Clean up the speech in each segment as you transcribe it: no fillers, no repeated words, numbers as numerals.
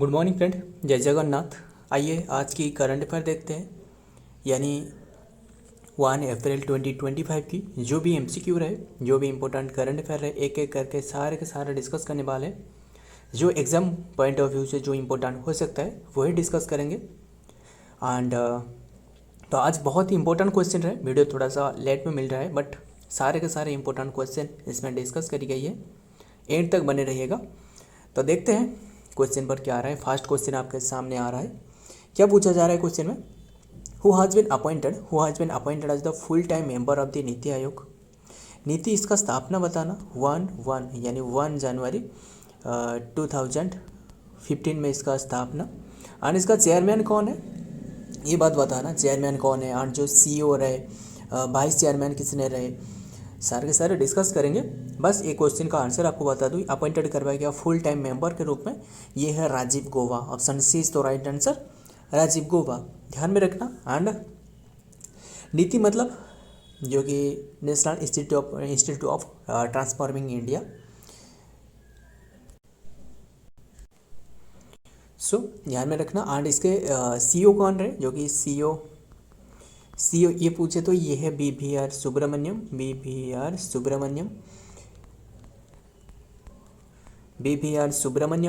Good morning friend, जय जगन्नाथ। आइए आज की करंट अफेयर देखते हैं, यानी 1 अप्रैल 2025 की जो भी एमसीक्यू रहे, जो भी इम्पोर्टेंट करंट अफेयर रहे, एक एक करके सारे के सारे डिस्कस करने वाले हैं। जो एग्ज़ाम पॉइंट ऑफ व्यू से जो इम्पोर्टेंट हो सकता है वही डिस्कस करेंगे। एंड तो आज बहुत ही इंपॉर्टेंट क्वेश्चन रहे। वीडियो थोड़ा सा लेट में मिल रहा है, बट सारे के सारे इंपॉर्टेंट क्वेश्चन इसमें डिस्कस करी गई है। एंड तक बने रहिएगा। तो देखते हैं क्वेश्चन पर क्या आ रहा है। फर्स्ट क्वेश्चन आपके सामने आ रहा है। क्या पूछा जा रहा है क्वेश्चन में? Who has been appointed as the full time member of the NITI Aayog. नीति इसका स्थापना बताना। 1 यानी 1 जनवरी 2015 में इसका स्थापना। और इसका चेयरमैन कौन है ये बात बताना, चेयरमैन कौन है, और जो सीईओ रहे, वाइस चेयरमैन किसने रहे, सारे के सारे डिस्कस करेंगे। बस एक क्वेश्चन का आंसर आपको बता दूँ, अपॉइंटेड करवाया गया फुल टाइम मेंबर के रूप में, ये है Rajiv Gauba. Option C is the right answer, Rajiv Gauba, ध्यान में रखना। एंड नीति मतलब जो कि national institute of transforming India. So ध्यान में रखना। एंड इसके सीईओ कौन रहे, जो कि सीईओ ये पूछे तो ये है BVR सुब्रमण्यम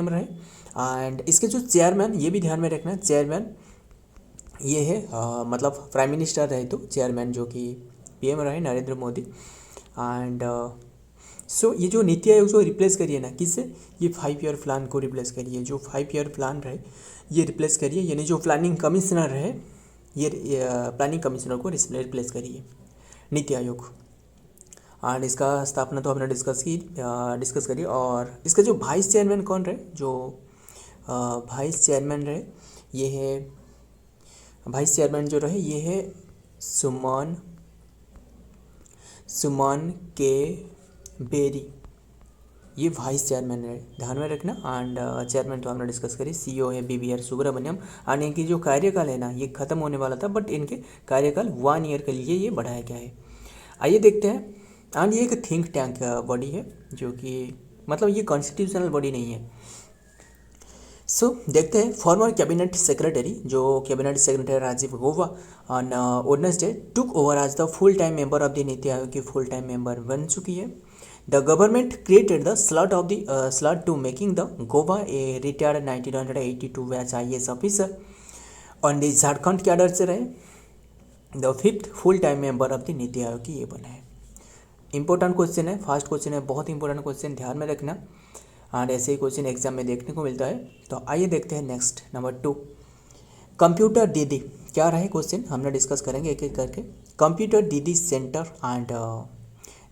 रहे। एंड इसके जो चेयरमैन, ये भी ध्यान में रखना, चेयरमैन ये है मतलब प्राइम मिनिस्टर रहे तो चेयरमैन जो कि PM रहे नरेंद्र मोदी। एंड सो ये जो नीति आयोग जो रिप्लेस करिए ना, किससे? ये 5 ईयर प्लान को रिप्लेस करिए। जो 5 ईयर प्लान रहे ये रिप्लेस करिए, यानी जो प्लानिंग कमिश्नर रहे ये प्लानिंग कमिश्नर को रिप्लेस करिए, नीति आयोग। एंड इसका स्थापना तो हमने डिस्कस करी। और इसका जो वाइस चेयरमैन कौन रहे, जो वाइस चेयरमैन रहे, ये है वाइस चेयरमैन जो रहे ये है सुमन के बेरी, ये वाइस चेयरमैन रहे, ध्यान में रखना। एंड चेयरमैन तो हमने डिस्कस करी, सीईओ है BVR सुब्रमण्यम। एंड इनकी जो कार्यकाल है ना, ये खत्म होने वाला था, बट इनके कार्यकाल 1 ईयर के लिए ये बढ़ाया गया है। आइए देखते हैं। एंड ये एक थिंक टैंक बॉडी है, जो कि मतलब ये कॉन्स्टिट्यूशनल बॉडी नहीं है। सो देखते हैं। फॉर्मर कैबिनेट सेक्रेटरी, जो cabinet secretary Rajiv Gauba on Wednesday took over as the full time member of the NITI Aayog की फुल टाइम मेंबर बन चुकी है। The government created the slot to making the Goba a retired 1982 batch IAS officer on the Jharkhand cadre से रहे। The 5th full time member of the NITI Aayog की ये बना है। इंपॉर्टेंट क्वेश्चन है, फर्स्ट क्वेश्चन है, बहुत इंपॉर्टेंट क्वेश्चन, ध्यान में रखना। और ऐसे ही क्वेश्चन एग्जाम में देखने को मिलता है। तो आइए देखते हैं नेक्स्ट, नंबर 2, कंप्यूटर दीदी। क्या रहे क्वेश्चन, हमने डिस्कस करेंगे एक एक करके। कंप्यूटर दीदी centre and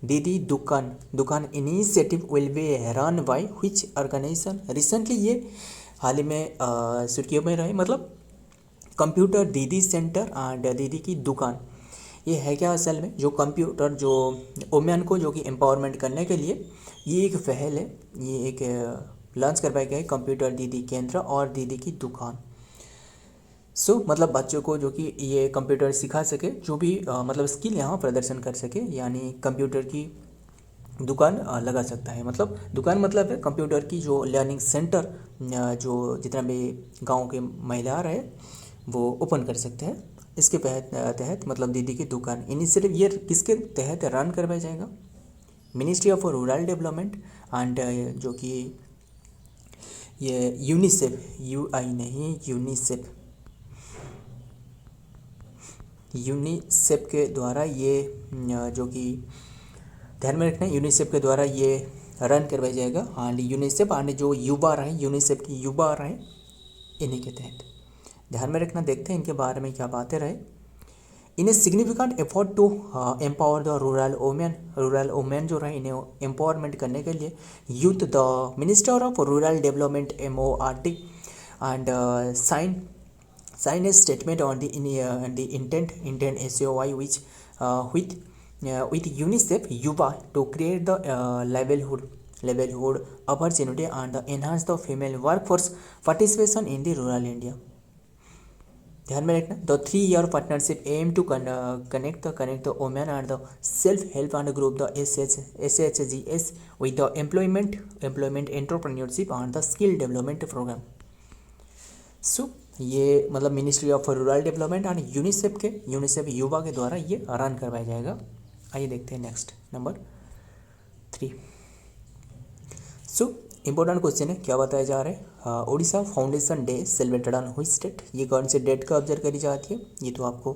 Didi Dukan initiative will be run by which organisation. Recently ये हाल ही में सुर्खियों में रहे। मतलब कंप्यूटर दीदी सेंटर एंड दीदी की दुकान, ये है क्या असल में? जो कंप्यूटर जो वुमेन को जो कि एम्पावरमेंट करने के लिए ये एक पहल है, ये एक लॉन्च करवाया गया है, कंप्यूटर दीदी केंद्र और दीदी की दुकान। सो मतलब बच्चों को जो कि ये कंप्यूटर सिखा सके, जो भी मतलब स्किल यहाँ प्रदर्शन कर सके, यानी कंप्यूटर की दुकान लगा सकता है। मतलब दुकान मतलब है कंप्यूटर की जो लर्निंग सेंटर, जो जितना भी गांव के महिला रहे वो ओपन कर सकते हैं। इसके तहत मतलब दीदी की दुकान इनिशिएटिव ये किसके तहत रन करवाया जाएगा? Ministry of rural development and जो कि ये यूनिसेफ, UI नहीं, यूनिसेफ के द्वारा ये जो कि ध्यान में रखना है, यूनिसेफ के द्वारा ये रन करवाया जाएगा। एंड यूनिसेफ एंड जो युवा रहे, यूनिसेफ की युवा रहे, इन्हीं के तहत ध्यान में रखना। देखते हैं इनके बारे में क्या बातें रहे। In a significant effort to empower the rural women जो रहे, इन्हें एम्पावरमेंट करने के लिए youth, the minister of rural development MORD and sign a statement on the intent SOI which with UNICEF Yuva to create the livelihood opportunity and enhance the female workforce participation in the rural India. ध्यान में रखना। The 3-year partnership aim to connect the women and the self-help and group the SHGS with the employment entrepreneurship and the skill development program. सो ये मतलब ministry of rural development and UNICEF युवा के द्वारा ये run करवाया जाएगा। आइए देखते हैं next number 3। So important question है, क्या बताया जा रहा है, Orissa foundation day celebrated on which date, ये कौन से डेट का ऑब्जर्व करी जाती है, ये तो आपको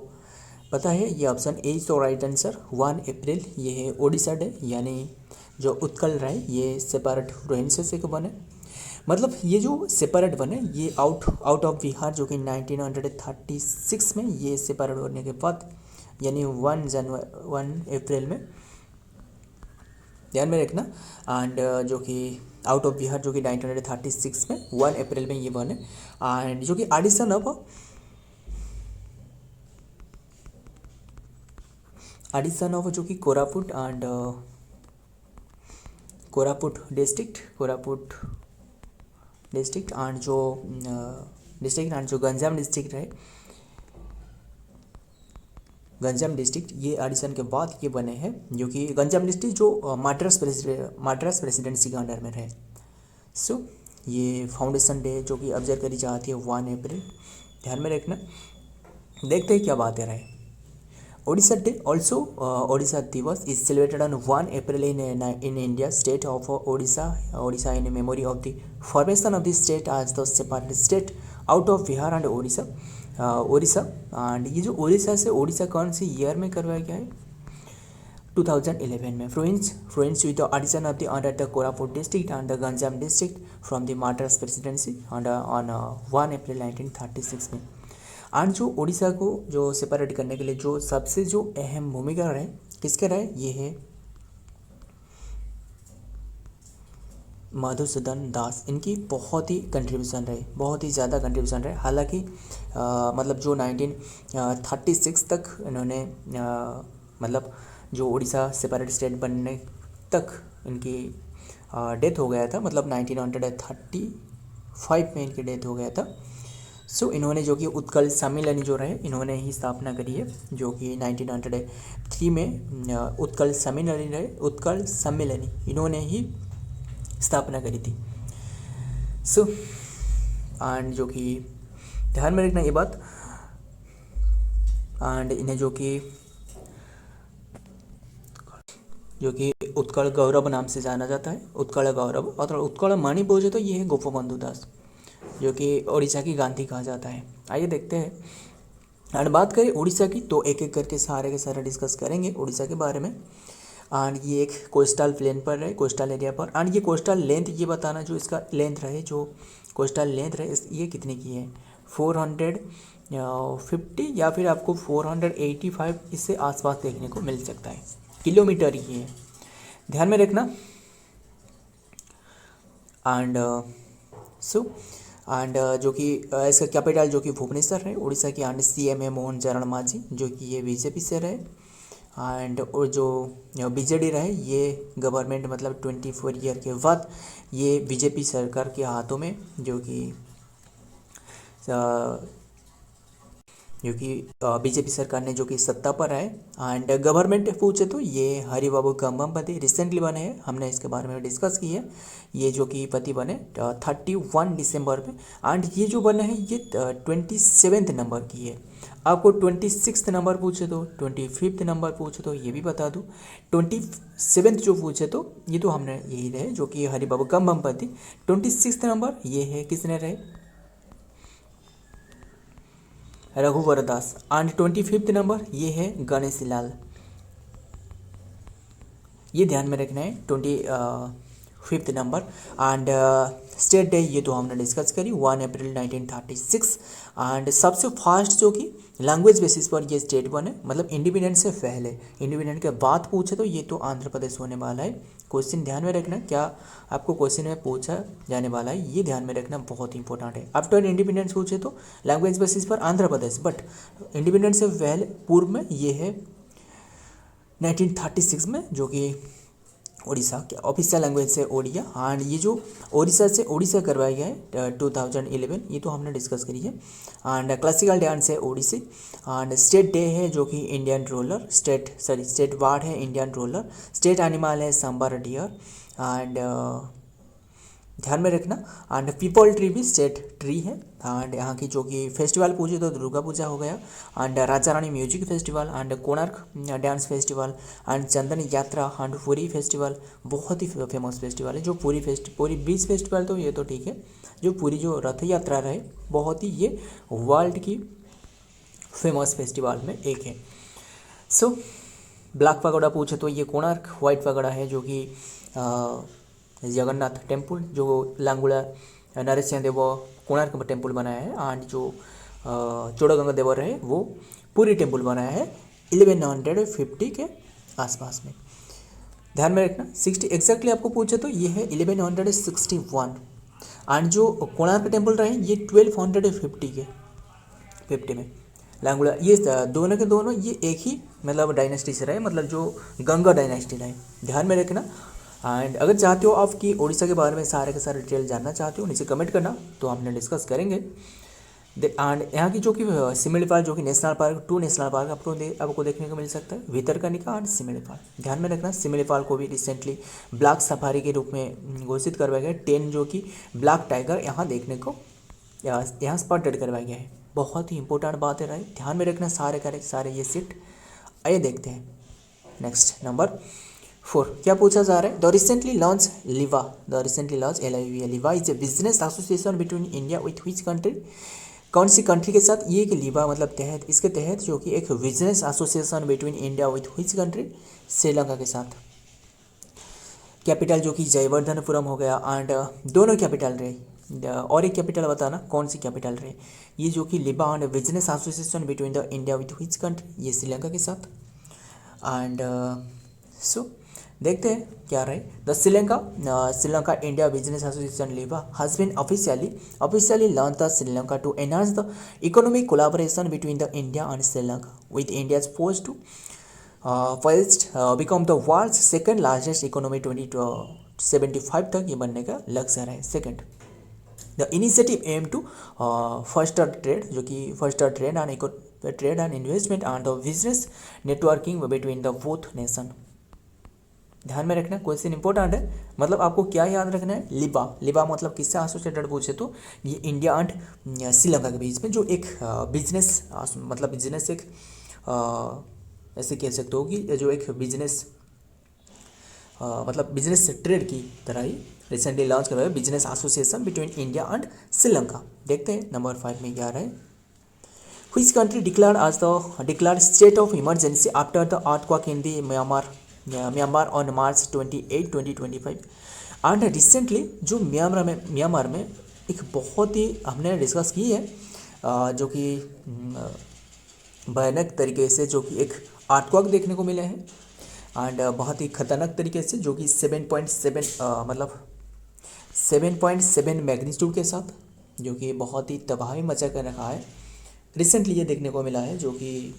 पता है। ये option A is the right answer 1 अप्रैल, ये है ओडिशा डे, यानी जो उत्कल राय ये सेपरेट प्रोविंसेस से बने, मतलब ये जो सेपरेट बने ये आउट ऑफ बिहार, जो कि 1936 में ये सेपरेट होने के बाद, यानी 1 अप्रैल में, ध्यान में रखना। एंड जो कि आउट ऑफ बिहार जो कि 1936 में 1 अप्रैल में ये बने, एंड जो कि एडिशन ऑफ जो कि कोरापुट डिस्ट्रिक्ट एंड जो गंजाम डिस्ट्रिक्ट है, गंजाम डिस्ट्रिक्ट, ये एडिशन के बाद ये बने हैं, जो कि गंजाम डिस्ट्रिक्ट जो माड्रास प्रेसिडेंसी के अंडर में रहे। सो ये फाउंडेशन डे जो कि ऑब्जर्व करी जाती है 1 अप्रैल, ध्यान में रखना। देखते हैं क्या बात है। ओडिशा डे ऑल्सो ओडिशा दिवस is celebrated on 1 April in India state of Odisha in memory of the formation of the state as the separate state out of Bihar and Odisha. And ये जो ओडिशा से ओडिशा कौन सी ईयर में करवाया गया है, 2011 में, influence with the addition of the under the Koraput district and the Ganjam district from the Madras presidency on 1 April 1936 में। एंड जो ओडिशा को जो सेपरेट करने के लिए जो सबसे जो अहम भूमिका रहे, किसके रहे, ये है मधुसूदन दास, इनकी बहुत ही कंट्रीब्यूशन रहे, बहुत ही ज़्यादा कंट्रीब्यूशन रहे। हालांकि मतलब जो 1936 तक इन्होंने मतलब जो उड़ीसा सेपरेट स्टेट बनने तक इनकी डेथ हो गया था, मतलब 1935 में इनकी डेथ हो गया था। सो इन्होंने जो कि उत्कल सम्मेलनी जो रहे, इन्होंने ही स्थापना करी है, जो कि 1903 में उत्कल सम्मेलनी इन्होंने ही स्थापना करी थी। सो एंड जो कि ध्यान में रखना ये बात, एंड इन्हें जो कि उत्कल गौरव नाम से जाना जाता है, उत्कल गौरव, और उत्कल मणि बोझे तो ये है गोपबंधु दास, जो कि उड़ीसा की गांधी कहा जाता है। आइए देखते हैं, एंड बात करें उड़ीसा की तो एक एक करके सारे के सारे डिस्कस करेंगे उड़ीसा के बारे में। एंड ये एक कोस्टल प्लेन पर है, कोस्टल एरिया पर, एंड ये कोस्टल लेंथ ये बताना, जो इसका लेंथ रहे, जो कोस्टल लेंथ रहे ये कितने की है, 450 या फिर आपको 485 इससे आसपास देखने को मिल सकता है, किलोमीटर ही है, ध्यान में रखना। एंड जो कि इसका कैपिटल जो कि भुवनेश्वर है उड़ीसा की, एंड CM है मोहन चरण मांझी, जो कि ये बीजेपी से रहे। एंड जो BJD रहे, ये गवर्नमेंट मतलब 24 ईयर के बाद ये बीजेपी सरकार के हाथों में, जो कि बीजेपी सरकार ने जो कि सत्ता पर है। एंड गवर्नमेंट पूछे तो ये हरिबाबू कंबमपति रिसेंटली बने हैं, हमने इसके बारे में डिस्कस की है, ये जो कि पति बने 31 दिसंबर में। एंड ये जो बने हैं ये 27 नंबर की है। आपको 26 नंबर पूछे तो, 25 नंबर पूछे तो ये भी बता दूँ, 27 जो पूछे तो ये तो हमने यही रहे, जो कि हरिबाबू कंबमपति। 26 नंबर ये है किसने रहे, रघुवर दास। एंड 25 नंबर ये है गणेश लाल, ये ध्यान में रखना है 25 नंबर। एंड स्टेट डे ये तो हमने डिस्कस करी 1 अप्रैल 1936। एंड सबसे फास्ट जो कि लैंग्वेज बेसिस पर ये स्टेट बने, मतलब इंडिपेंडेंस से पहले, इंडिपेंडेंट के बाद पूछे तो ये तो आंध्र प्रदेश होने वाला है। क्वेश्चन ध्यान में रखना, क्या आपको क्वेश्चन में पूछा जाने वाला है, ये ध्यान में रखना, बहुत इंपॉर्टेंट है। आफ्टर इंडिपेंडेंस पूछे तो लैंग्वेज बेसिस पर आंध्र प्रदेश, बट इंडिपेंडेंस से पहले पूर्व में ये है 1936 में, जो कि उड़ीसा के ऑफिशियल लैंग्वेज से ओडिया। एंड ये जो उड़ीसा से ओडिशा करवाया गया है 2011, ये तो हमने डिस्कस करी है। एंड क्लासिकल डांस है ओडिसी। एंड स्टेट डे है जो कि इंडियन रोलर, स्टेट वार्ड है इंडियन रोलर, स्टेट एनिमल है सांबर डियर। एंड ध्यान में रखना। एंड पीपल ट्री भी स्टेट ट्री है। एंड यहाँ की जो कि फेस्टिवल पूछे तो दुर्गा पूजा हो गया, and Raja Rani music festival, and Konark dance festival, and Chandan Yatra, and Puri festival, बहुत ही फेमस फेस्टिवल है जो पूरी बीच फेस्टिवल तो ये तो ठीक है, जो पूरी जो रथ यात्रा रहे बहुत ही ये वर्ल्ड की फेमस फेस्टिवल में एक है। सो ब्लैक पगोड़ा पूछे तो ये कोणार्क, वाइट पगोड़ा है जो कि जगन्नाथ टेम्पल जो लांगुला नरसिंह देव कोणार्क टेम्पल बनाया है, एंड जो चोड़गंगा देवर है वो पूरी टेम्पल बनाया है 1150 के आसपास में। ध्यान में रखना 60 एग्जैक्टली आपको पूछे तो ये है 1161, एंड जो कोणार्क टेम्पल रहे ये 1250 के 50 में। लांगुला ये दोनों के दोनों ये एक ही मतलब डायनेस्टी से रहे, मतलब जो गंगा डायनेस्टी रहे, ध्यान में रखना। एंड अगर चाहते हो आप कि उड़ीसा के बारे में सारे के सारे डिटेल जानना चाहते हो नीचे कमेंट करना, तो हमने डिस्कस करेंगे। एंड यहाँ की जो कि सिमिलीपाल जो कि नेशनल पार्क 2 नेशनल पार्क आपको देखने को मिल सकता है, भितरकनिका एंड सिमिलीपाल। ध्यान में रखना सिमिलीपाल को भी रिसेंटली ब्लैक सफारी के रूप में घोषित करवाया गया है। 10 जो कि ब्लैक टाइगर यहाँ देखने को यहाँ स्पॉटेड करवाया गया है। बहुत ही इंपॉर्टेंट बात है, ध्यान में रखना सारे ये सीट। आइए देखते हैं नेक्स्ट नंबर 4 क्या पूछा जा रहा है। The recently launch LIVA, the recently launch LIVA, LIVA is a business association between India with which country, कौन सी कंट्री के साथ ये कि लिवा मतलब तहत, इसके तहत जो कि एक business association between India with which country, Sri Lanka के साथ। कैपिटल जो कि जयवर्धनपुरम हो गया, एंड दोनों कैपिटल रहे, और एक कैपिटल बताना कौन सी कैपिटल रहे। ये जो कि लिबा and business association between the India with which country, ये श्रीलंका के साथ। एंड सो देखते हैं क्या रहे। The Sri Lanka India business association लिबा has been officially launch the Sri Lanka to enhance the economic collaboration between the India and Sri Lanka with India's pose to first become the world's second largest economy 2075 तक ये बनने का लक्ष्य है। Second the initiative aim to foster trade, जो कि foster trade and investment and the business networking between the both nation. ध्यान में रखना क्वेश्चन इंपॉर्टेंट है, मतलब आपको क्या याद रखना है, लिबा मतलब किससे एसोसिएटेड पूछे तो ये इंडिया एंड श्रीलंका के बीच में जो एक बिजनेस मतलब बिजनेस एक ऐसे कह सकते हो कि जो एक बिजनेस मतलब बिजनेस ट्रेड की तरह ही रिसेंटली लॉन्च करवाया business association between India and Sri Lanka. देखते हैं नंबर 5 में क्या रहे। Which country declared state of emergency after the earthquake in the Myanmar on March 28, 2025। And recently जो म्यांमार में एक बहुत ही हमने डिस्कस की है जो कि भयानक तरीके से जो कि एक अर्थक्वेक देखने को मिले हैं, एंड बहुत ही खतरनाक तरीके से जो कि 7.7 मतलब 7.7 मैग्नीट्यूड के साथ, जो कि बहुत ही तबाही मचा कर रखा है। रिसेंटली ये देखने को मिला है जो कि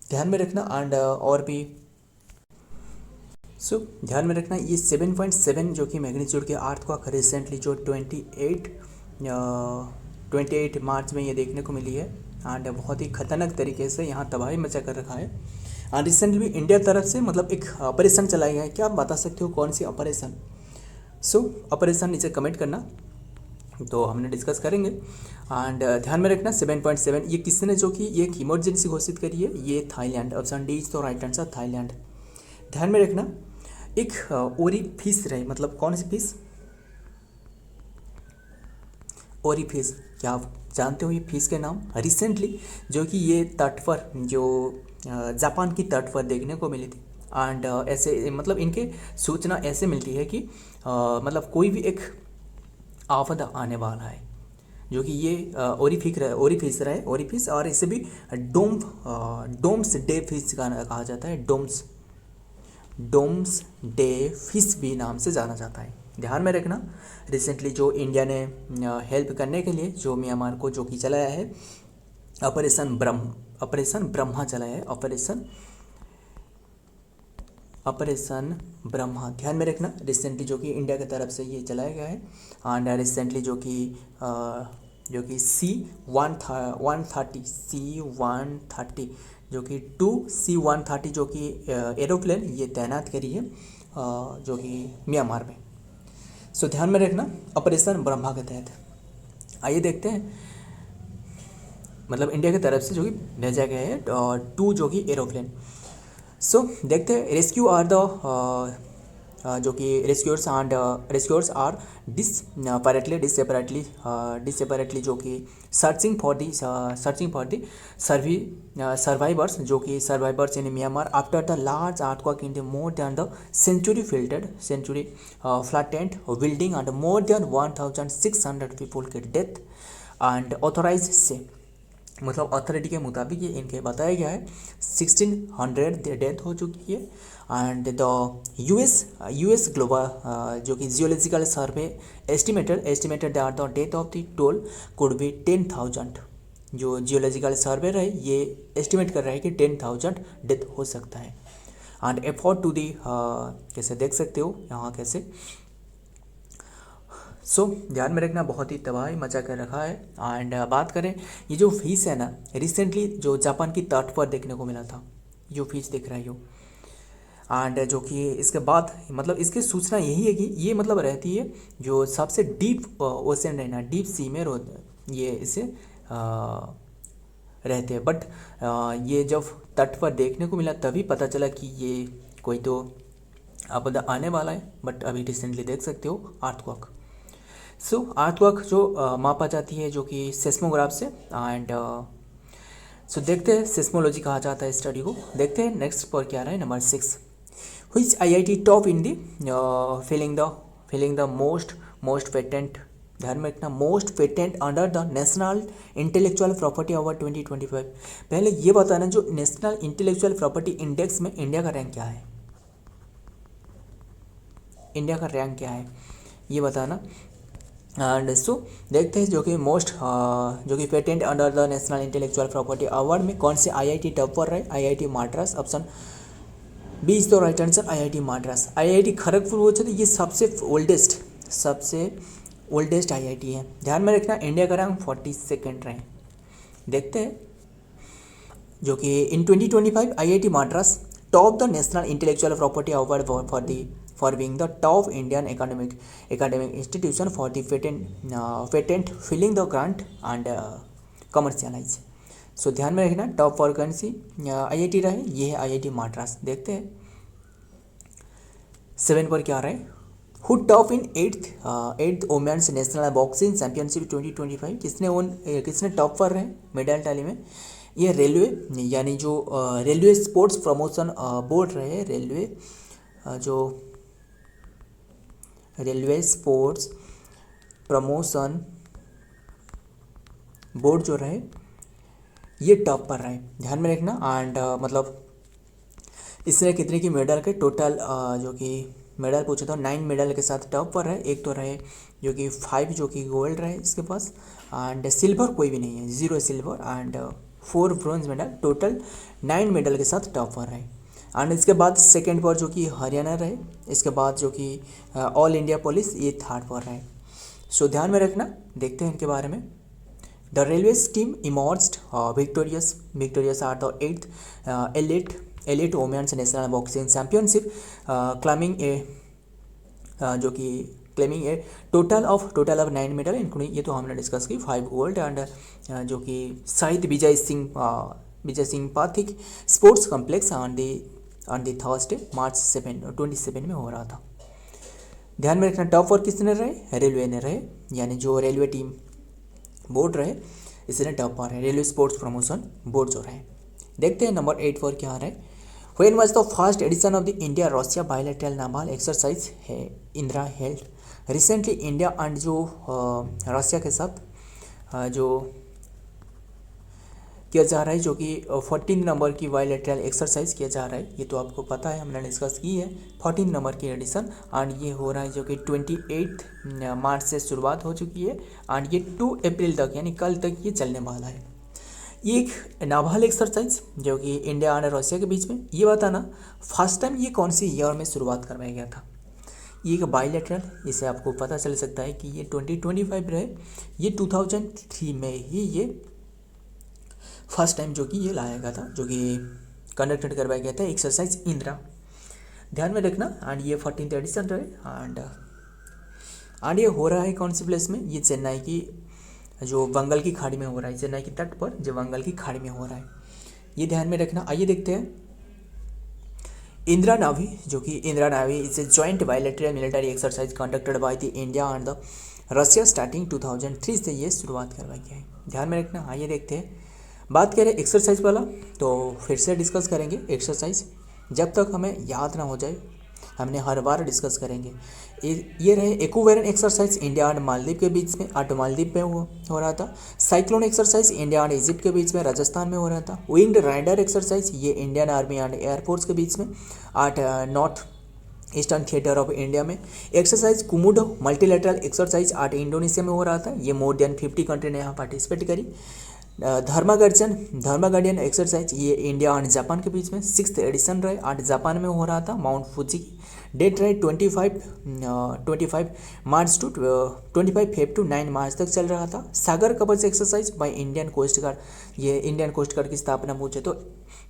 ध्यान में रखना। एंड और भी ध्यान में रखना ये 7.7 जो कि मैग्नीट्यूड के अर्थक्वेक रिसेंटली जो 28 मार्च में ये देखने को मिली है, एंड बहुत ही खतरनाक तरीके से यहाँ तबाही मचा कर रखा है। एंड रिसेंटली इंडिया तरफ से मतलब एक ऑपरेशन चलाया गया है, क्या आप बता सकते हो कौन सी ऑपरेशन? ऑपरेशन नीचे कमेंट करना, तो हमने डिस्कस करेंगे। एंड ध्यान में रखना 7.7 ये किसने जो कि एक इमरजेंसी घोषित करी है, ये थाईलैंड। ऑप्शन डी तो राइट आंसर थाईलैंड। ध्यान में रखना एक ओरी फिश रहे, मतलब कौन सी फिश? ओरी फिश, क्या आप जानते हो ये फिश के नाम? रिसेंटली जो कि ये तट पर जो जापान की तट पर देखने को मिली थी, एंड ऐसे मतलब इनके सूचना ऐसे मिलती है कि मतलब कोई भी एक आपदा आने वाला है, जो कि ये ओरी फिश और इसे भी डोम्स डे फिश कहा जाता है। डोम्स डे फिश भी नाम से जाना जाता है। ध्यान में रखना रिसेंटली जो इंडिया ने हेल्प करने के लिए जो म्यांमार को जो कि चलाया है ऑपरेशन ब्रह्मा चलाया है, ऑपरेशन ब्रह्मा। ध्यान में रखना रिसेंटली जो कि इंडिया की तरफ से ये चलाया गया है, एंड रिसेंटली जो कि C-130 जो कि 2 C-130 जो कि एरोप्लेन ये तैनात करी है जो कि म्यांमार में। सो ध्यान में रखना ऑपरेशन ब्रह्मा के तहत। आइए देखते हैं, मतलब इंडिया की तरफ से जो कि भेजा गया है 2 जो कि एरोप्लेन। सो देखते हैं, रेस्क्यू आर द जो कि रेस्क्यूअर्स आर डिसेपरेटली जो कि सर्चिंग फॉर दी सर्वाइवर्स जो कि survivors in Myanmar after the large earthquake in the more than the century flattened building and more than 1600 people के डेथ एंड ऑथोराइज से, मतलब authority के मुताबिक ये इनके बताया गया है 1600 डेथ हो चुकी है। एंड द यूएस ग्लोबल जो कि geological survey estimated that the death of the toll could be 10,000। जो जियोलॉजिकल सर्वे रहे ये एस्टिमेट कर रहा है कि 10,000 डेथ हो सकता है। एंड एफोर्ड टू दी कैसे देख सकते हो यहाँ कैसे। सो ध्यान में रखना, बहुत ही तबाही मचा कर रखा है। एंड बात करें, ये जो फिश है ना, रिसेंटली जो जापान की तट पर देखने को मिला था, जो फिश दिख रहा है यो। एंड जो कि इसके बाद मतलब इसकी सूचना यही है कि ये मतलब रहती है जो सबसे डीप ओशन है ना, डीप सी में ये इसे रहते हैं। बट ये जब तट पर देखने को मिला तभी पता चला कि ये कोई तो आपदा आने वाला है। बट अभी रिसेंटली देख सकते हो अर्थक्वेक। सो अर्थक्वेक जो मापा जाती है जो कि सेस्मोग्राफ से। एंड सो देखते हैं, सेस्मोलॉजी कहा जाता है स्टडी को। देखते हैं नेक्स्ट पर क्या रहा है, number 6। Which IIT top in the feeling the most patent. ध्यान में रखना, most patent under the national intellectual property award 2025। पहले ये बताना, जो नेशनल इंटेलेक्चुअल प्रॉपर्टी इंडेक्स में इंडिया का रैंक क्या है, इंडिया का रैंक क्या है ये बताना। एंड सो देखते हैं जो कि जो कि patent under the national intellectual property award में कौन से आईआईटी टॉप पर रहे। IIT Madras, option B is the right answer, IIT Madras. IIT Kharagpur वो तो ये सबसे ओल्डेस्ट आईआईटी है। ध्यान में रखना, इंडिया का रैंक 42 रहे। देखते हैं जो कि इन 2025 IIT Madras top the national intellectual property award for being the top Indian academic institution for the patent filing the grant and commercialize। सो ध्यान में रखना, टॉप फॉर कौन सी आईआईटी रहे, ये है आईआईटी मद्रास। देखते हैं 7 पर क्या रहा है, who top in 8th women's national boxing championship 2025। किसने टॉप पर रहे मेडल टैली में, ये रेलवे यानी जो रेलवे स्पोर्ट्स प्रमोशन बोर्ड रहे, रेलवे स्पोर्ट्स प्रमोशन बोर्ड जो रहे ये टॉप पर रहे। ध्यान में रखना। एंड मतलब इसने कितने की मेडल के टोटल जो कि मेडल पूछा था 9 मेडल के साथ टॉप पर रहे। एक तो रहे जो कि 5 जो कि गोल्ड रहे इसके पास, एंड सिल्वर कोई भी नहीं है, 0 silver and 4 bronze medal, total 9 medal के साथ टॉप पर रहे। एंड इसके बाद सेकंड पर जो कि हरियाणा रहे, इसके बाद जो कि ऑल इंडिया पुलिस ये थर्ड पर रहे। सो ध्यान में रखना। देखते हैं इनके बारे में। The railways team emerged victorious are the 8th elite women's national boxing championship claiming a total of 9 medal including, ये तो हमने डिस्कस की, 5 गोल्ड एंड जो कि Shaheed Vijay Singh Pathik sports complex on the Thursday March 27 में हो रहा था। ध्यान में रखना, टॉप 4 किसने रहे, रेलवे ने रहे, यानी जो रेलवे टीम बोर्ड रहे इसने टॉप पर है, रेलवे स्पोर्ट्स प्रमोशन बोर्ड जो रहे। देखते हैं नंबर 8 पर क्या रहे। When was the first edition of the India Russia bilateral naval exercise है Indra held. Recently India and जो रशिया के साथ जो किया जा रहा है, जो कि 14 नंबर की बायलैटरल एक्सरसाइज किया जा रहा है, ये तो आपको पता है, हमने डिस्कस की है। 14 नंबर की एडिशन एंड ये हो रहा है जो कि 28 मार्च से शुरुआत हो चुकी है एंड ये 2 अप्रैल तक यानी कल तक ये चलने वाला है। ये एक नावल एक्सरसाइज जो कि इंडिया और रशिया के बीच में, ये बताना फर्स्ट टाइम ये कौन सी ईयर में शुरुआत करवाया गया था। ये एक बायलैटरल, इसे आपको पता चल सकता है कि ये 2025 रहे, ये 2003 में ही ये फर्स्ट टाइम जो कि ये लाया गया था, जो कि कंडक्टेड करवाया गया था एक्सरसाइज इंदिरा। ध्यान में रखना। एंड ये 14th एडिशन रहे एंड एंड ये हो रहा है कौन सी प्लेस में, ये चेन्नई की जो बंगाल की खाड़ी में हो रहा है, चेन्नई की तट पर जो बंगाल की खाड़ी में हो रहा है, ये ध्यान में रखना। आइए देखते हैं इंदिरा नावी, जो कि Indra navy is a joint bilateral military exercise conducted by the India and the Russia starting 2003 से ये शुरुआत करवाई गई है, ध्यान में रखना। आइए देखते हैं, बात करें एक्सरसाइज वाला तो फिर से डिस्कस करेंगे एक्सरसाइज, जब तक हमें याद ना हो जाए हमने हर बार डिस्कस करेंगे। ये रहे equivalent exercise India and Maldives के बीच में, आठ मालदीव में हो रहा था। Cyclone exercise India and Egypt के बीच में, राजस्थान में हो रहा था। विंग्ड राइडर एक्सरसाइज ये इंडियन आर्मी एंड एयरफोर्स के बीच में, आठ north eastern theatre of India में। एक्सरसाइज कुमुडो मल्टीलेटरल एक्सरसाइज आठ इंडोनेशिया में हो रहा था, ये मोर देन 50 कंट्री ने यहाँ पार्टिसिपेट करी। धर्मा गार्डियन एक्सरसाइज ये इंडिया एंड जापान के बीच में 6th एडिशन रहे, आठ जापान में हो रहा था। माउंट फुजी डेट रहे 25 March to 25 Feb to 9 March तक चल रहा था। Sagar Kavach exercise by Indian coast guard, ये इंडियन कोस्ट गार्ड की स्थापना पूछे तो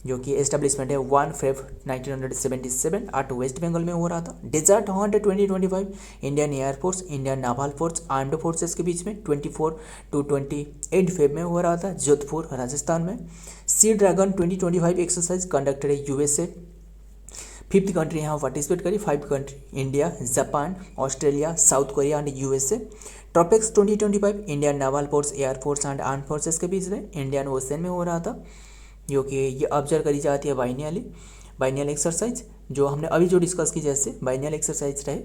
जो कि एस्टेब्लिशमेंट है 1 फेब 1977 आठ वेस्ट बंगाल में हो रहा था। Desert hunt 2025 Indian air force Indian naval force armed forces के बीच में 24 टू 28 फेब में हो रहा था, जोधपुर राजस्थान में। सी ड्रैगन 2025 एक्सरसाइज कंडक्टेड है यूएसए, 5th कंट्री यहाँ पार्टिसिपेट करी, 5 country India, Japan, Australia, south Korea and USA. Tropics 2025 Indian naval force air force and arm forces के बीच में इंडियन ओशन में हो रहा था, जो कि ये ऑब्जर्व करी जाती है बाइनियल एक्सरसाइज, जो हमने अभी जो डिस्कस की जैसे बाइनियल एक्सरसाइज रहे।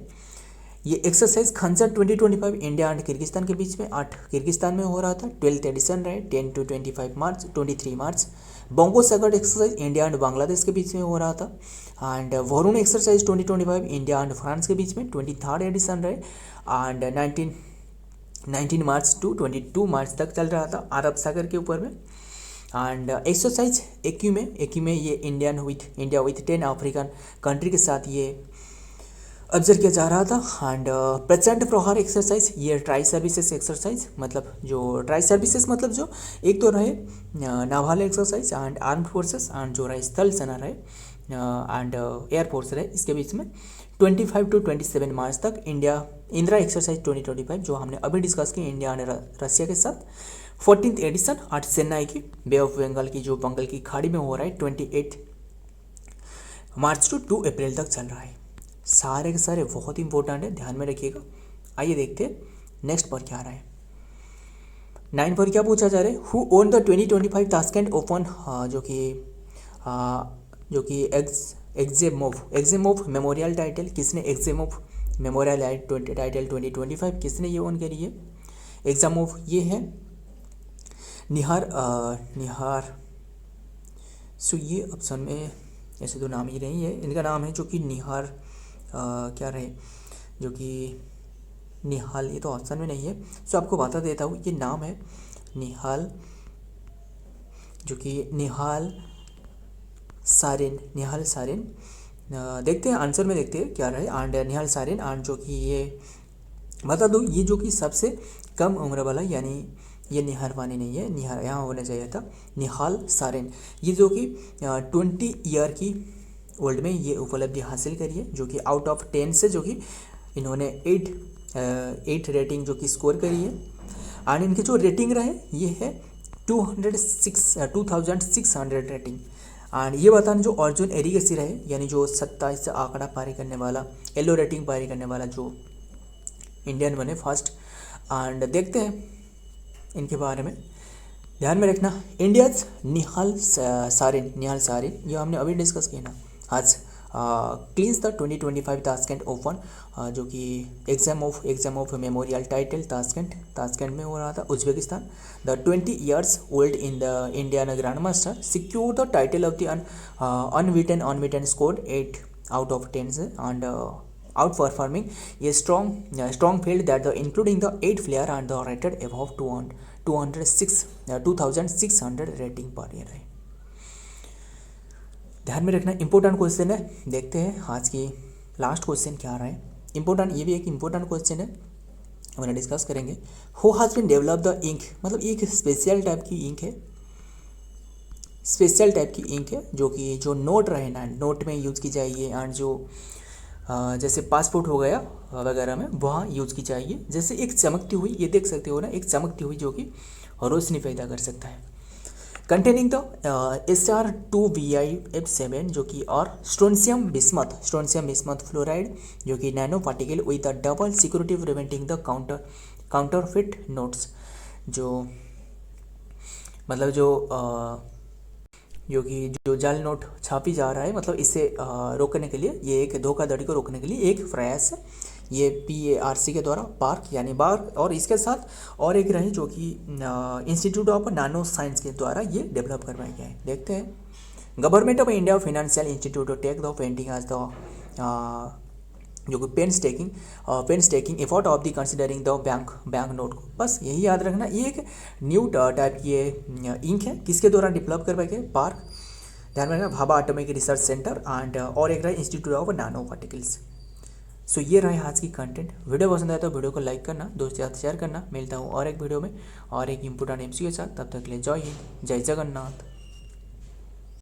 ये एक्सरसाइज खंजर 2025 इंडिया एंड किर्गिस्तान के बीच में, 8 किर्गिस्तान में हो रहा था, 12th एडिशन रहे 10 to 23 March. Bongo सैकर्ड exercise India and Bangladesh के बीच में हो रहा था। And Varun exercise 2025 India and France के बीच में 23rd एडिशन रहे, एंड 19 मार्च टू 22 मार्च तक चल रहा था अरब सागर के ऊपर में। एंड एक्सरसाइज एक्यू में ये इंडिया विथ 10 अफ्रीकन कंट्री के साथ ये ऑब्जर्व किया जा रहा था। एंड प्रचंड प्रहार एक्सरसाइज ये ट्राई सर्विसेज एक्सरसाइज, मतलब जो ट्राई सर्विसेज मतलब जो एक तो रहे novel exercise and armed forces, and जो रहे स्थल सेना रहे एंड एयरफोर्स रहे, इसके बीच में 25 to 27 मार्च तक इंदिरा एक्सरसाइज 2025 जो हमने अभी डिस्कस की इंडिया एंड रशिया के साथ। 14th एडिशन आठ चेन्नई की बे ऑफ बंगाल की जो बंगाल की खाड़ी में हो रहा है 28 मार्च टू 2 अप्रैल तक चल रहा है। सारे के सारे बहुत इंपॉर्टेंट है, ध्यान में रखिएगा। आइए देखते हैं नेक्स्ट पर क्या आ रहा है। 9 पर क्या पूछा जा रहा है, who own the 2025 Tashkent open, जो कि एग्जेमोव मेमोरियल टाइटल, किसने एग्जेमोव मेमोरियल टाइटल 2025 किसने ये ओन करी है। एग्जामोव ये है निहार सो ये ऑप्शन में ऐसे तो नाम ही नहीं है, इनका नाम है जो कि निहार क्या रहे, जो कि निहाल, ये तो ऑप्शन में नहीं है, सो आपको बता देता हूँ ये नाम है निहाल, जो कि निहाल सारेन। देखते हैं आंसर में, देखते हैं क्या रहे। एंड निहाल सारेन, एंड जो कि ये बता दूँ ये जो कि सबसे कम उम्र वाला, यानी ये निहार वानी नहीं है, निहार यहाँ होना चाहिए था, निहाल सारेन, ये जो कि 20 ईयर की ओल्ड में ये उपलब्धि हासिल करी है, जो कि आउट ऑफ 10 से जो कि इन्होंने 8 रेटिंग जो कि स्कोर करी है। एंड इनकी जो रेटिंग रहे ये है 2600 रेटिंग। एंड ये बताना जो अर्जुन एरिगेसी रहे, यानी जो 27 से आंकड़ा पारी करने वाला, येलो रेटिंग पारी करने वाला जो इंडियन बने फर्स्ट। एंड देखते हैं इनके बारे में, ध्यान में रखना। इंडियाज निहाल सारेन, ये हमने अभी डिस्कस किया ना आज। क्लींस द 2025 ताशकंद ओपन, जो कि exam of memorial title Tashkent में हो रहा था, Uzbekistan. The 20 years old in the Indian grand master secure the title of the unbeaten score 8 out of 10 and out performing a strong field that the including the 8 player and the rated above 2600 rating पर ये रहे। ध्यान में रखना, important question है। देखते हैं आज की लास्ट क्वेश्चन क्या आ रहा है। इंपॉर्टेंट, ये भी एक इंपॉर्टेंट क्वेश्चन है, हम डिस्कस करेंगे। Who has been develop the ink, मतलब एक स्पेशल टाइप की इंक है, जो कि जो नोट रहे ना, नोट में यूज की जाएगी, एंड जो जैसे पासपोर्ट हो गया वगैरह में वहाँ यूज़ की चाहिए। जैसे एक चमकती हुई, ये देख सकते हो ना, एक चमकती हुई जो कि रोशनी पैदा कर सकता है। कंटेनिंग द SR2VIF7 जो कि और स्ट्रोंशियम बिस्मथ फ्लोराइड जो कि nano particle with the double security preventing the counterfeit notes, जो मतलब जो कि जो जाल नोट छापी जा रहा है, मतलब इसे रोकने के लिए, ये एक धोखाधड़ी को रोकने के लिए एक प्रयास है। ये PARC के द्वारा, पार्क यानी बार, और इसके साथ और एक रही जो कि इंस्टीट्यूट ऑफ नानो साइंस के द्वारा ये डेवलप करवाया गया है। देखते हैं। Government of India financial institute take the painting as the जो कि pen staking effort of the considering the bank note को, बस यही याद रखना। ये एक न्यू टाइप की इंक है, किसके द्वारा डेवलप करवाए गए, पार्क, ध्यान में रखना, Bhabha atomic research centre and और एक रहा इंस्टीट्यूट ऑफ नानो पार्टिकल्स। सो ये रहे आज की कंटेंट। वीडियो पसंद आया तो वीडियो को लाइक करना, दोस्त के साथ शेयर करना। मिलता हूँ और एक वीडियो में और एक इंपोर्टेंट MC के साथ। तब तक के लिए जय हिंद, जय जगन्नाथ।